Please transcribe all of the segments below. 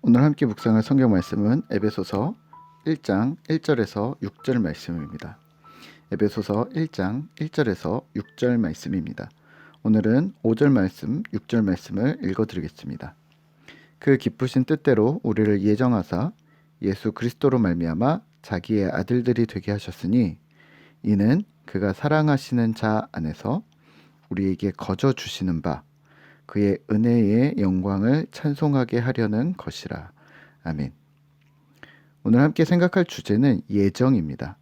오늘 함께 묵상할 성경 말씀은 에베소서 1장 1절에서 6절 말씀입니다. 에베소서 1장 1절에서 6절 말씀입니다. 오늘은 5절 말씀, 6절 말씀을 읽어드리겠습니다. 그 기쁘신 뜻대로 우리를 예정하사 예수 그리스도로 말미암아 자기의 아들들이 되게 하셨으니 이는 그가 사랑하시는 자 안에서 우리에게 거저 주시는 바 그의 은혜의 영광을 찬송하게 하려는 것이라. 아멘. 오늘 함께 생각할 주제는 예정입니다.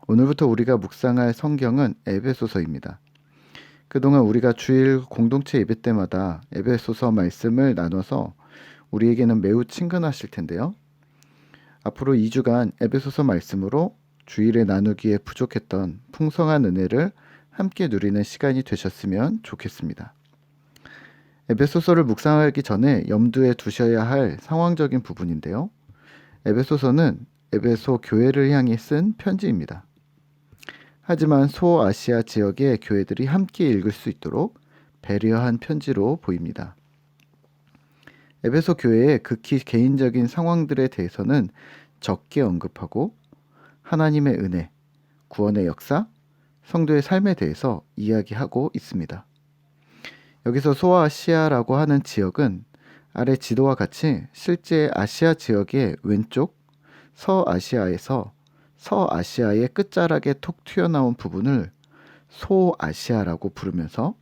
오늘부터 우리가 묵상할 성경은 에베소서입니다. 그동안 우리가 주일 공동체 예배 때마다 에베소서 말씀을 나눠서 우리에게는 매우 친근하실 텐데요. 앞으로 2주간 에베소서 말씀으로 주일에 나누기에 부족했던 풍성한 은혜를 함께 누리는 시간이 되셨으면 좋겠습니다. 에베소서를 묵상하기 전에 염두에 두셔야 할 상황적인 부분인데요. 에베소서는 에베소 교회를 향해 쓴 편지입니다. 하지만 소아시아 지역의 교회들이 함께 읽을 수 있도록 배려한 편지로 보입니다. 에베소 교회의 극히 개인적인 상황들에 대해서는 적게 언급하고 하나님의 은혜, 구원의 역사, 성도의 삶에 대해서 이야기하고 있습니다. 여기서 소아시아라고 하는 지역은 아래 지도와 같이 실제 아시아 지역의 왼쪽 서아시아에서 서아시아의 끝자락에 톡 튀어나온 부분을 소아시아라고 부르면서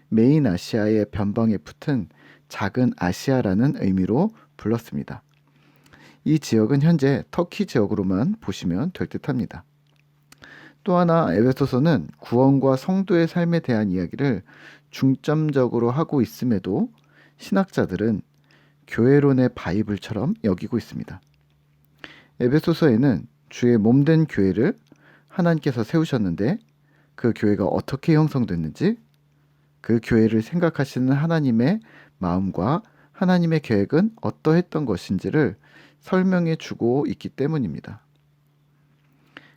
메인 아시아의 변방에 붙은 작은 아시아라는 의미로 불렀습니다. 이 지역은 현재 터키 지역으로만 보시면 될 듯합니다. 또 하나 에베소서는 구원과 성도의 삶에 대한 이야기를 중점적으로 하고 있음에도 신학자들은 교회론의 바이블처럼 여기고 있습니다. 에베소서에는 주의 몸된 교회를 하나님께서 세우셨는데 그 교회가 어떻게 형성됐는지, 그 교회를 생각하시는 하나님의 마음과 하나님의 계획은 어떠했던 것인지를 설명해 주고 있기 때문입니다.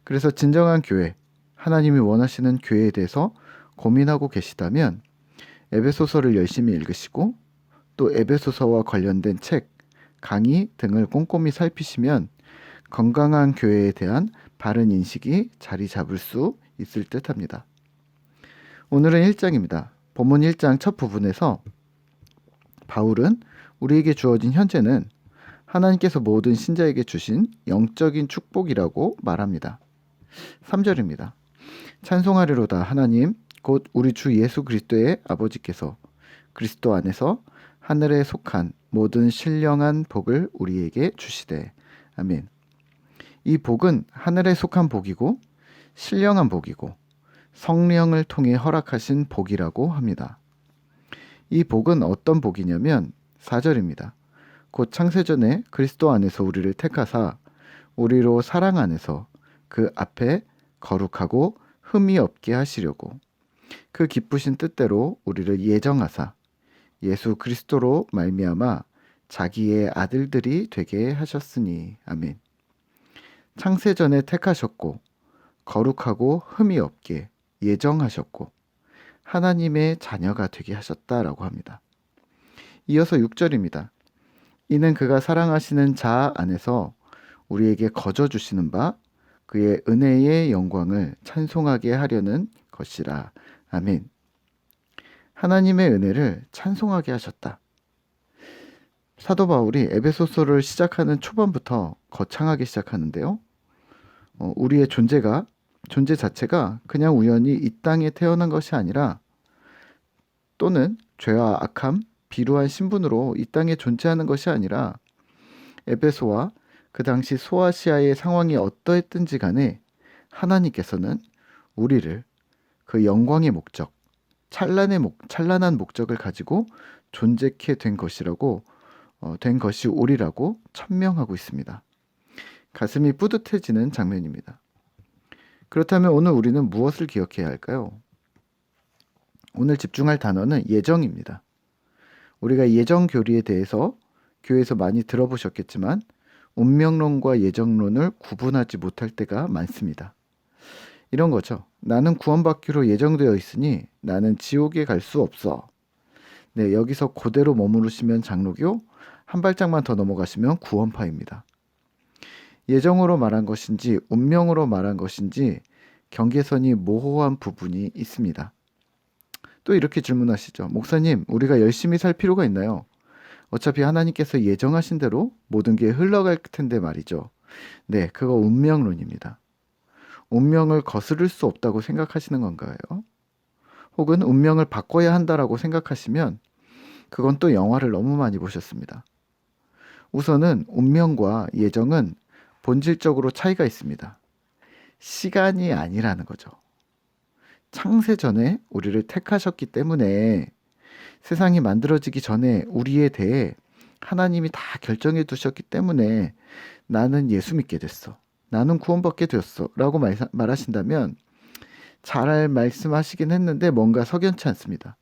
그래서 진정한 교회, 하나님이 원하시는 교회에 대해서 고민하고 계시다면 에베소서를 열심히 읽으시고 또 에베소서와 관련된 책, 강의 등을 꼼꼼히 살피시면 건강한 교회에 대한 바른 인식이 자리 잡을 수 있을 듯합니다. 오늘은 1장입니다. 본문 1장 첫 부분에서 바울은 우리에게 주어진 현재는 하나님께서 모든 신자에게 주신 영적인 축복이라고 말합니다. 3절입니다. 찬송하리로다 하나님 곧 우리 주 예수 그리스도의 아버지께서 그리스도 안에서 하늘에 속한 모든 신령한 복을 우리에게 주시되. 아멘. 이 복은 하늘에 속한 복이고 신령한 복이고 성령을 통해 허락하신 복이라고 합니다. 이 복은 어떤 복이냐면 4절입니다. 곧 창세전에 그리스도 안에서 우리를 택하사 우리로 사랑 안에서 그 앞에 거룩하고 흠이 없게 하시려고 그 기쁘신 뜻대로 우리를 예정하사 예수 그리스도로 말미암아 자기의 아들들이 되게 하셨으니. 아멘. 창세전에 택하셨고 거룩하고 흠이 없게 예정하셨고 하나님의 자녀가 되게 하셨다라고 합니다. 이어서 6절입니다. 이는 그가 사랑하시는 자 안에서 우리에게 거저 주시는 바 그의 은혜의 영광을 찬송하게 하려는 것이라. 아멘. 하나님의 은혜를 찬송하게 하셨다. 사도 바울이 에베소서를 시작하는 초반부터 거창하게 시작하는데요. 우리의 존재 자체가 그냥 우연히 이 땅에 태어난 것이 아니라 또는 죄와 악함, 비루한 신분으로 이 땅에 존재하는 것이 아니라 에베소와 그 당시 소아시아의 상황이 어떠했든지 간에 하나님께서는 우리를 그 영광의 목적, 찬란한 목적을 가지고 존재케 된 것이 우리라고 천명하고 있습니다. 가슴이 뿌듯해지는 장면입니다. 그렇다면 오늘 우리는 무엇을 기억해야 할까요? 오늘 집중할 단어는 예정입니다. 우리가 예정 교리에 대해서 교회에서 많이 들어보셨겠지만 운명론과 예정론을 구분하지 못할 때가 많습니다. 이런 거죠. 나는 구원받기로 예정되어 있으니 나는 지옥에 갈 수 없어. 네, 여기서 그대로 머무르시면 장로교, 한 발짝만 더 넘어가시면 구원파입니다. 예정으로 말한 것인지 운명으로 말한 것인지 경계선이 모호한 부분이 있습니다. 또 이렇게 질문하시죠. 목사님, 우리가 열심히 살 필요가 있나요? 어차피 하나님께서 예정하신 대로 모든 게 흘러갈 텐데 말이죠. 네, 그거 운명론입니다. 운명을 거스를 수 없다고 생각하시는 건가요? 혹은 운명을 바꿔야 한다라고 생각하시면 그건 또 영화를 너무 많이 보셨습니다. 우선은 운명과 예정은 본질적으로 차이가 있습니다. 시간이 아니라는 거죠. 창세 전에 우리를 택하셨기 때문에 세상이 만들어지기 전에 우리에 대해 하나님이 다 결정해 두셨기 때문에 나는 예수 믿게 됐어. 나는 구원받게 되었어. 라고 말하신다면 잘 말씀하시긴 했는데 뭔가 석연치 않습니다.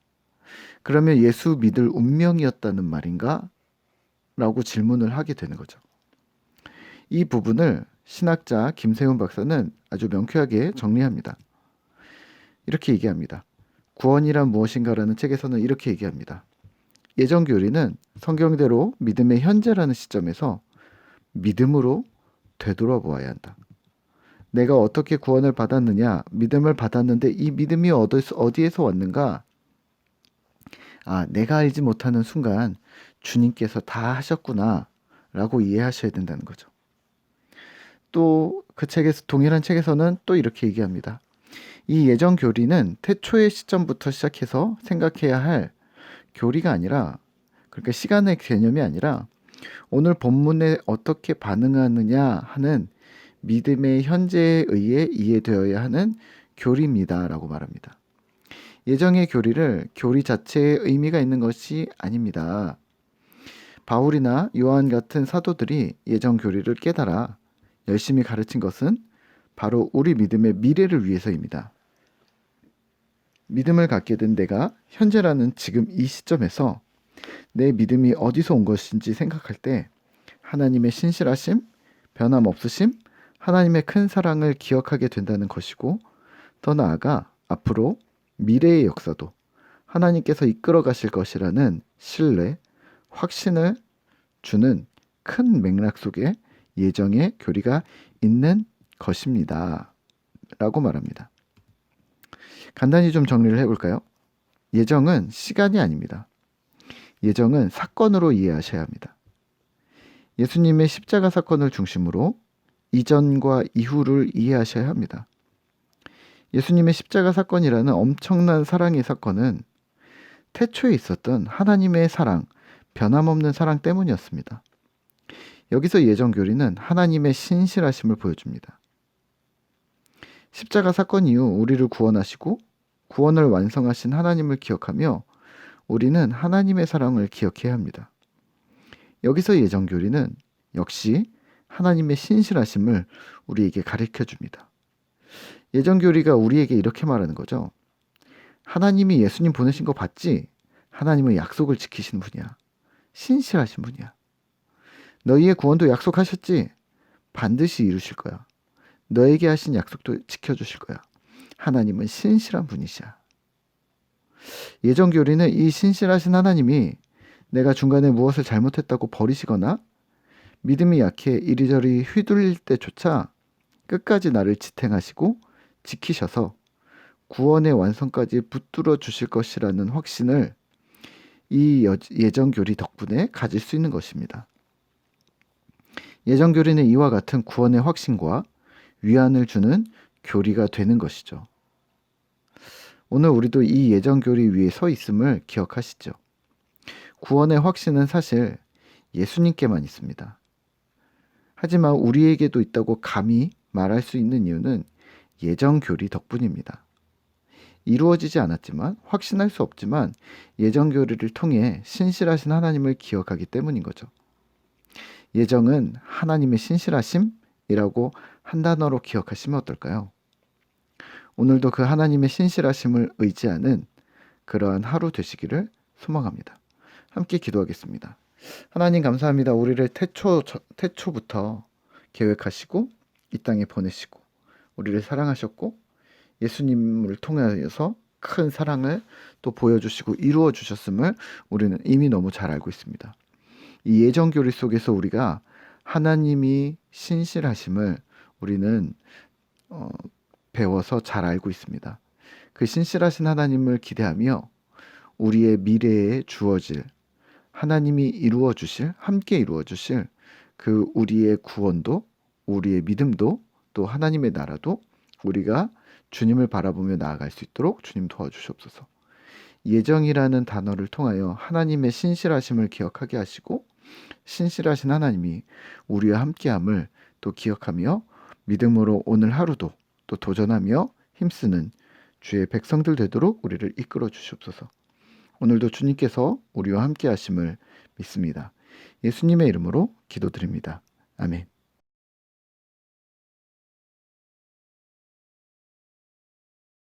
그러면 예수 믿을 운명이었다는 말인가? 라고 질문을 하게 되는 거죠. 이 부분을 신학자 김세훈 박사는 아주 명쾌하게 정리합니다. 이렇게 얘기합니다. 구원이란 무엇인가라는 책에서는 이렇게 얘기합니다. 예정 교리는 성경대로 믿음의 현재라는 시점에서 믿음으로 되돌아보아야 한다. 내가 어떻게 구원을 받았느냐, 믿음을 받았는데 이 믿음이 어디에서 왔는가? 아, 내가 알지 못하는 순간 주님께서 다 하셨구나 라고 이해하셔야 된다는 거죠. 또 그 책에서 동일한 책에서는 또 이렇게 얘기합니다. 이 예정 교리는 태초의 시점부터 시작해서 생각해야 할 교리가 아니라, 그러니까 시간의 개념이 아니라 오늘 본문에 어떻게 반응하느냐 하는 믿음의 현재에 의해 이해되어야 하는 교리입니다라고 말합니다. 예정의 교리를 교리 자체에 의미가 있는 것이 아닙니다. 바울이나 요한 같은 사도들이 예정 교리를 깨달아 열심히 가르친 것은 바로 우리 믿음의 미래를 위해서입니다. 믿음을 갖게 된 내가 현재라는 지금 이 시점에서 내 믿음이 어디서 온 것인지 생각할 때 하나님의 신실하심, 변함없으심, 하나님의 큰 사랑을 기억하게 된다는 것이고, 더 나아가 앞으로 미래의 역사도 하나님께서 이끌어 가실 것이라는 신뢰, 확신을 주는 큰 맥락 속에 예정의 교리가 있는 것입니다. 라고 말합니다. 간단히 좀 정리를 해볼까요? 예정은 시간이 아닙니다. 예정은 사건으로 이해하셔야 합니다. 예수님의 십자가 사건을 중심으로 이전과 이후를 이해하셔야 합니다. 예수님의 십자가 사건이라는 엄청난 사랑의 사건은 태초에 있었던 하나님의 사랑, 변함없는 사랑 때문이었습니다. 여기서 예정 교리는 하나님의 신실하심을 보여줍니다. 십자가 사건 이후 우리를 구원하시고 구원을 완성하신 하나님을 기억하며 우리는 하나님의 사랑을 기억해야 합니다. 여기서 예정 교리는 역시 하나님의 신실하심을 우리에게 가르쳐 줍니다. 예정 교리가 우리에게 이렇게 말하는 거죠. 하나님이 예수님 보내신 거 봤지? 하나님은 약속을 지키시는 분이야. 신실하신 분이야. 너희의 구원도 약속하셨지? 반드시 이루실 거야. 너에게 하신 약속도 지켜주실 거야. 하나님은 신실한 분이시야. 예정 교리는 이 신실하신 하나님이 내가 중간에 무엇을 잘못했다고 버리시거나 믿음이 약해 이리저리 휘둘릴 때조차 끝까지 나를 지탱하시고 지키셔서 구원의 완성까지 붙들어 주실 것이라는 확신을 이 예정 교리 덕분에 가질 수 있는 것입니다. 예정 교리는 이와 같은 구원의 확신과 위안을 주는 교리가 되는 것이죠. 오늘 우리도 이 예정 교리 위에 서 있음을 기억하시죠. 구원의 확신은 사실 예수님께만 있습니다. 하지만 우리에게도 있다고 감히 말할 수 있는 이유는 예정 교리 덕분입니다. 이루어지지 않았지만, 확신할 수 없지만 예정 교리를 통해 신실하신 하나님을 기억하기 때문인 거죠. 예정은 하나님의 신실하심이라고 한 단어로 기억하시면 어떨까요? 오늘도 그 하나님의 신실하심을 의지하는 그러한 하루 되시기를 소망합니다. 함께 기도하겠습니다. 하나님 감사합니다. 우리를 태초부터 계획하시고 이 땅에 보내시고 우리를 사랑하셨고 예수님을 통하여서 큰 사랑을 또 보여주시고 이루어 주셨음을 우리는 이미 너무 잘 알고 있습니다. 이 예정 교리 속에서 우리가 하나님이 신실하심을 우리는 배워서 잘 알고 있습니다. 그 신실하신 하나님을 기대하며 우리의 미래에 주어질 하나님이 이루어 주실, 함께 이루어 주실 그 우리의 구원도, 우리의 믿음도, 또 하나님의 나라도 우리가 주님을 바라보며 나아갈 수 있도록 주님 도와주시옵소서. 예정이라는 단어를 통하여 하나님의 신실하심을 기억하게 하시고 신실하신 하나님이 우리와 함께함을 또 기억하며 믿음으로 오늘 하루도 또 도전하며 힘쓰는 주의 백성들 되도록 우리를 이끌어 주시옵소서. 오늘도 주님께서 우리와 함께 하심을 믿습니다. 예수님의 이름으로 기도드립니다. 아멘.